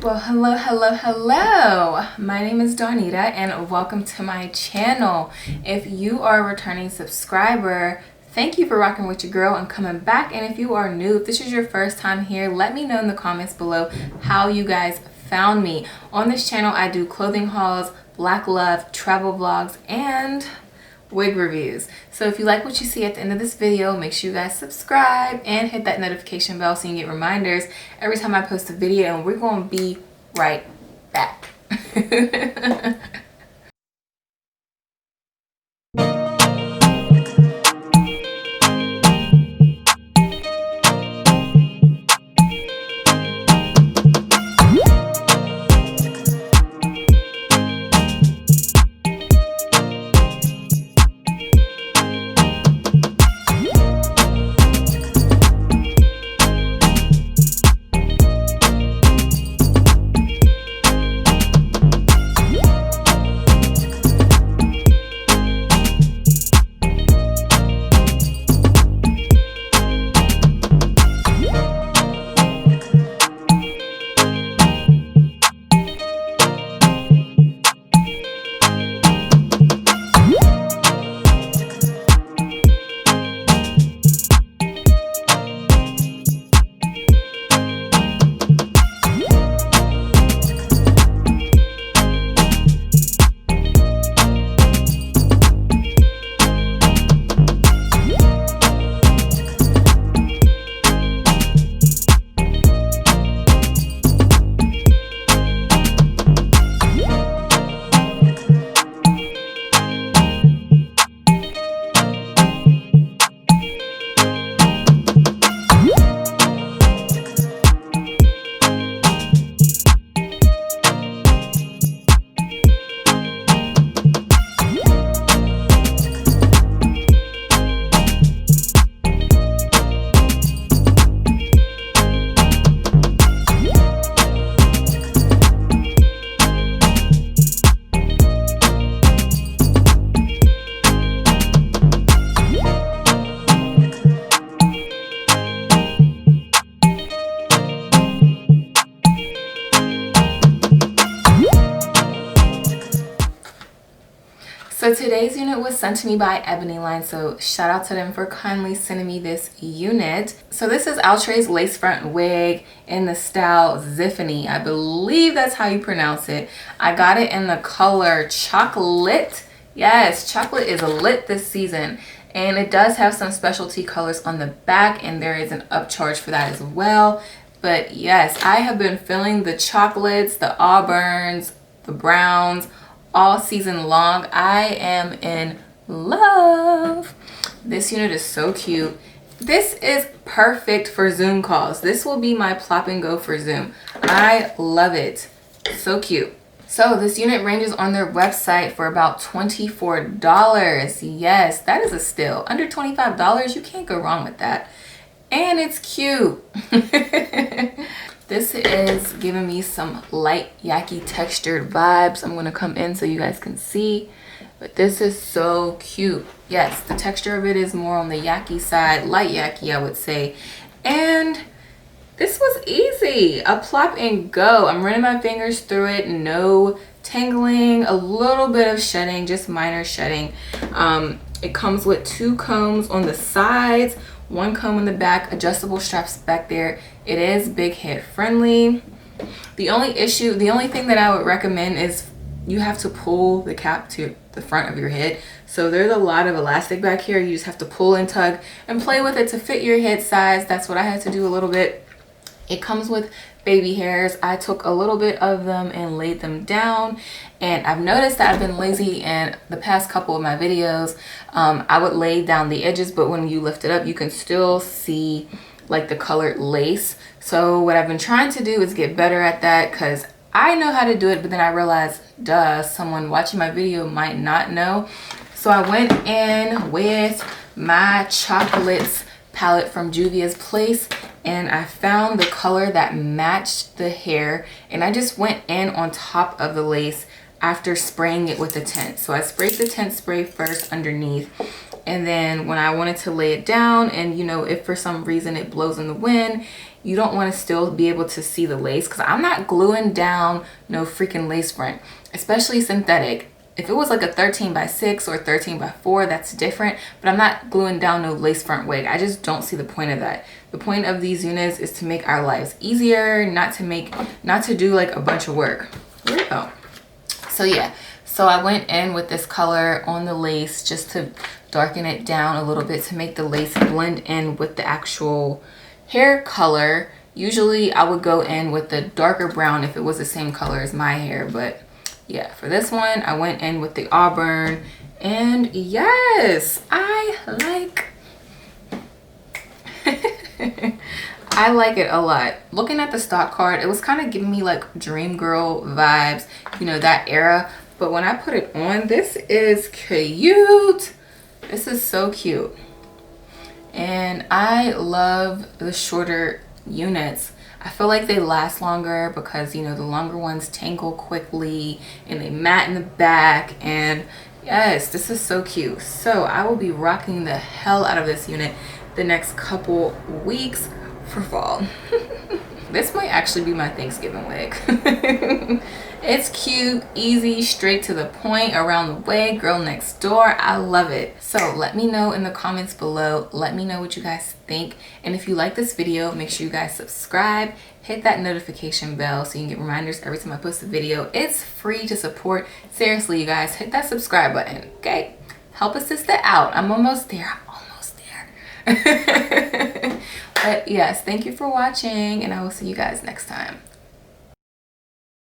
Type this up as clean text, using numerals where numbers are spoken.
Well, hello. My name is Donita and welcome to my channel. If you are a returning subscriber, thank you for rocking with your girl and coming back. And if you are new, if this is your first time here, let me know in the comments below how you guys found me. On this channel, I do clothing hauls, black love, travel vlogs, and wig reviews. So if you like what you see at the end of this video, make sure you guys subscribe and hit that notification bell so you can get reminders every time I post a video, and we're going to be right back. So today's unit was sent to me by Ebonyline, so shout out to them for kindly sending me this unit. So this is Outre's lace front wig in the style Zephany. I believe that's how you pronounce it. I got it in the color chocolate. Yes, chocolate is lit this season. And it does have some specialty colors on the back, and there is an upcharge for that as well. But yes, I have been feeling the chocolates, the auburns, the browns, all season long. I am in love. This unit is so cute. This is perfect for Zoom calls. This will be my plop and go for Zoom. I love it. So cute. So this unit ranges on their website for about $24. Yes, that is a steal. Under $25, you can't go wrong with that. And it's cute. This is giving me some light yaki textured vibes. I'm gonna come in so you guys can see, but this is so cute. Yes, the texture of it is more on the yaki side, light yaki I would say. And this was easy, a plop and go. I'm running my fingers through it, no tangling, a little bit of shedding, just minor shedding. It comes with 2 combs on the sides, 1 comb in the back, adjustable straps back there. It is big head friendly. The only thing that I would recommend is you have to pull the cap to the front of your head. So there's a lot of elastic back here. You just have to pull and tug and play with it to fit your head size. That's what I had to do a little bit. It comes with baby hairs. I took a little bit of them and laid them down, and I've noticed that I've been lazy in the past couple of my videos. I would lay down the edges, but when you lift it up you can still see like the colored lace. So what I've been trying to do is get better at that, because I know how to do it, but then I realized, duh, someone watching my video might not know. So I went in with my chocolates palette from Juvia's Place, and I found the color that matched the hair, and I just went in on top of the lace after spraying it with the tint. So I sprayed the tint spray first underneath, And then when I wanted to lay it down, and you know, if for some reason it blows in the wind, you don't want to still be able to see the lace, because I'm not gluing down no freaking lace front, especially synthetic. If it was like a 13x6 or 13x4, that's different, but I'm not gluing down no lace front wig. I just don't see the point of that. The point of these units is to make our lives easier, not to do like a bunch of work. Where'd it go? So yeah, so I went in with this color on the lace just to darken it down a little bit to make the lace blend in with the actual hair color. Usually I would go in with the darker brown if it was the same color as my hair, but yeah, for this one I went in with the auburn, and yes, I like I like it a lot. Looking at the stock card, it was kind of giving me like dream girl vibes, you know, that era. But when I put it on, this is cute. This is so cute. And I love the shorter units. I feel like they last longer because, you know, the longer ones tangle quickly and they mat in the back. And yes, this is so cute. So I will be rocking the hell out of this unit the next couple weeks for fall. This might actually be my Thanksgiving wig. It's cute, easy, straight to the point, around the way, girl next door. I love it. So let me know in the comments below. Let me know what you guys think. And if you like this video, make sure you guys subscribe, hit that notification bell so you can get reminders every time I post a video. It's free to support. Seriously, you guys, hit that subscribe button, okay? Help a sister out. I'm almost there. I'm almost there. But yes, thank you for watching, and I will see you guys next time.